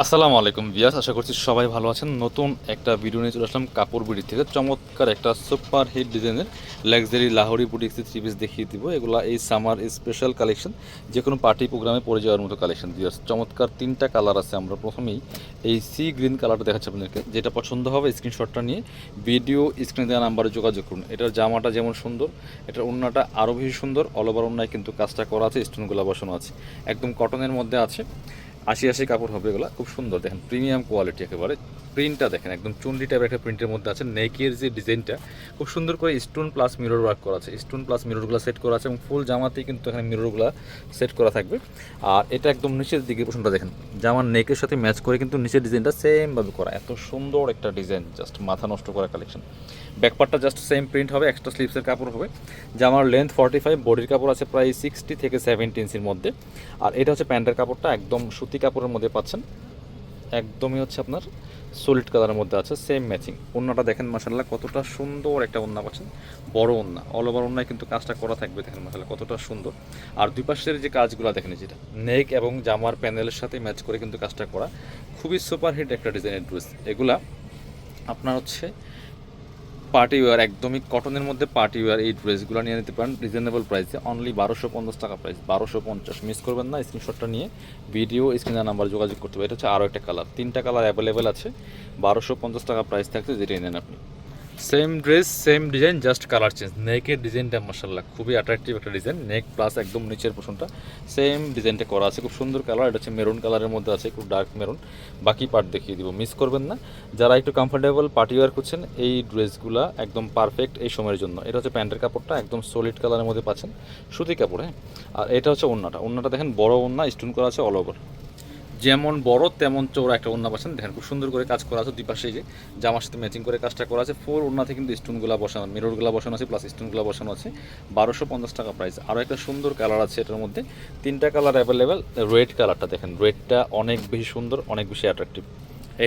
আসসালামু আলাইকুম ভিউয়ার্স, আশা করছি সবাই ভালো আছেন। নতুন একটা ভিডিও নিয়ে চলে আসলাম কাপড় বিডি থেকে। চমৎকার একটা সুপার হিট ডিজাইনের লাক্সারি লাহোরি বুটিক্সের থ্রি পিস দেখিয়ে দিব। এগুলা এই সামার স্পেশাল কালেকশন, যে কোনো পার্টি প্রোগ্রামে পরে যাওয়ার মতো কালেকশন। ভিউয়ার্স, চমৎকার তিনটা কালার আছে। আমরা প্রথমেই এই সি গ্রিন কালারটা দেখাচ্ছি আপনাদেরকে। যেটা পছন্দ হবে স্ক্রিনশটটা নিয়ে ভিডিও স্ক্রিনে দেওয়া নাম্বারে যোগাযোগ করুন। এটার জামাটা যেমন সুন্দর, এটার ওড়নাটা আরও বেশি সুন্দর। অল ওভার ওড়নায় কিন্তু কাজটা করা আছে, স্টোনগুলো বসানো আছে, একদম কটনের মধ্যে আছে। আশি আশি কাপড় হবে এগুলো, খুব সুন্দর। দেখেন প্রিমিয়াম কোয়ালিটি একেবারে। প্রিন্টটা দেখেন একদম চুন্ডি টাইপের একটা প্রিন্টের মধ্যে আছে। নেকের যে ডিজাইনটা খুব সুন্দর করে স্টোন প্লাস মিরর ওয়ার্ক করা আছে, স্টোন প্লাস মিররগুলো সেট করা আছে এবং ফুল জামাতেই কিন্তু এখানে মিররগুলো সেট করা থাকবে। আর এটা একদম নিচের দিকে পোর্শনটা দেখেন, জামার নেকের সাথে ম্যাচ করে কিন্তু নিচের ডিজাইনটা সেমভাবে করা। এত সুন্দর একটা ডিজাইন, জাস্ট মাথা নষ্ট করা কালেকশন। ব্যাকপার্টটা জাস্ট সেম প্রিন্ট হবে, এক্সট্রা স্লিভসের কাপড় হবে। জামার লেন্থ 45, বডির কাপড় আছে প্রায় 60 থেকে 70 ইঞ্চির মধ্যে। আর এটা হচ্ছে প্যান্টের কাপড়টা, একদম সুতি কাপড়ের মধ্যে পাচ্ছেন। একদমই হচ্ছে আপনার সলিড কালারের মধ্যে আছে, সেম ম্যাচিং। ওড়নাটা দেখেন মাশাআল্লাহ কতটা সুন্দর একটা ওড়না পাচ্ছেন, বড় ওড়না। অল ওভার ওড়নায় কিন্তু কাজটা করা থাকবে, দেখেন মাশাআল্লাহ কতটা সুন্দর। আর দুই পাশের যে কাজগুলো দেখেন, যেটা নেক এবং জামার প্যানেলের সাথে ম্যাচ করে কিন্তু কাজটা করা। খুবই সুপারহিট একটা ডিজাইনের ড্রেস এগুলা। আপনার হচ্ছে পার্টি ওয়্যার, একদমই কটনের মধ্যে পার্টি ওয়্যার। এই ড্রেসগুলো নিয়ে নিতে পারেন রিজনেবল প্রাইসে, অনলি 1250 টাকা প্রাইস, 1250। মিস করবেন না, স্ক্রিনশটটা নিয়ে ভিডিও স্ক্রিনের নাম্বার যোগাযোগ করতে হবে। এটা হচ্ছে আরও একটা কালার, তিনটা কালার অ্যাভেলেবেল আছে। 1250 টাকা প্রাইস থাকছে, যেটা নেন আপনি। Same dress same design, just colour change. নেকের ডিজাইনটা মাশাআল্লাহ খুবই অ্যাট্রাকটিভ একটা ডিজাইন। নেক প্লাস একদম নিচের পোর্শনটা সেম ডিজাইনটা করা আছে, খুব সুন্দর কালার। এটা হচ্ছে মেরুন কালারের মধ্যে আছে, খুব ডার্ক মেরুন। বাকি পার্ট দেখিয়ে দিব, মিস করবেন না। যারা একটু কমফোর্টেবল পার্টি ওয়্যার করছেন, এই ড্রেসগুলো একদম পারফেক্ট এই সময়ের জন্য। এটা হচ্ছে প্যান্টের কাপড়টা, একদম সলিড কালারের মধ্যে পাচ্ছেন, সুতি কাপড়। হ্যাঁ, আর এটা হচ্ছে ওড়নাটা। ওড়নাটা দেখেন বড় ওড়না, স্টোন করা আছে অল ওভার। যেমন বড় তেমন চৌড়া একটা ওড়না পাচ্ছেন। দেখেন খুব সুন্দর করে কাজ করা আছে, দুই পাশে যে জামার সাথে ম্যাচিং করে কাজটা করা আছে। ফোর ওড়নাতে কিন্তু স্টোনগুলো বসানো, মিররগুলো বসানো আছে, প্লাস স্টোনগুলো বসানো আছে। 1250 টাকা প্রাইস। আরও একটা সুন্দর কালার আছে এটার মধ্যে, তিনটা কালার অ্যাভেলেবেল। রেড কালারটা দেখেন, রেডটা অনেক বেশি সুন্দর, অনেক বেশি অ্যাট্রাকটিভ।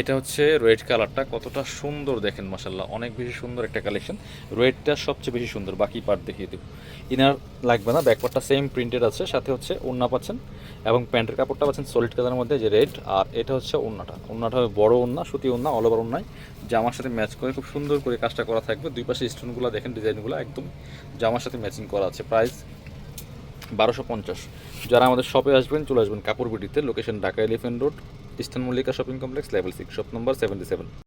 এটা হচ্ছে রেড কালারটা, কতটা সুন্দর দেখেন মাশাআল্লাহ, অনেক বেশি সুন্দর একটা কালেকশন। রেডটা সবচেয়ে বেশি সুন্দর, বাকি পার্ট দেখিয়ে দেব। ইনার লাগবে না, ব্যাকপার্টটা সেম প্রিন্টেড আছে, সাথে হচ্ছে ওড়না পাচ্ছেন এবং প্যান্টের কাপড়টা পাচ্ছেন সলিড কালারের মধ্যে, যে রেড। আর এটা হচ্ছে ওড়নাটা, ওড়নাটা হবে বড় ওড়না, সুতি ওড়না, অল ওভার ওড়নায় জামার সাথে ম্যাচ করে খুব সুন্দর করে কাজটা করা থাকবে। দুই পাশে স্টোনগুলো দেখেন, ডিজাইনগুলো একদম জামার সাথে ম্যাচিং করা আছে। প্রাইস 1250। যারা আমাদের শপে আসবেন, চলে আসবেন কাপড় বিডিতে। Location Dhaka elephant road, eastern Mallika shopping complex, level 6, shop number 77।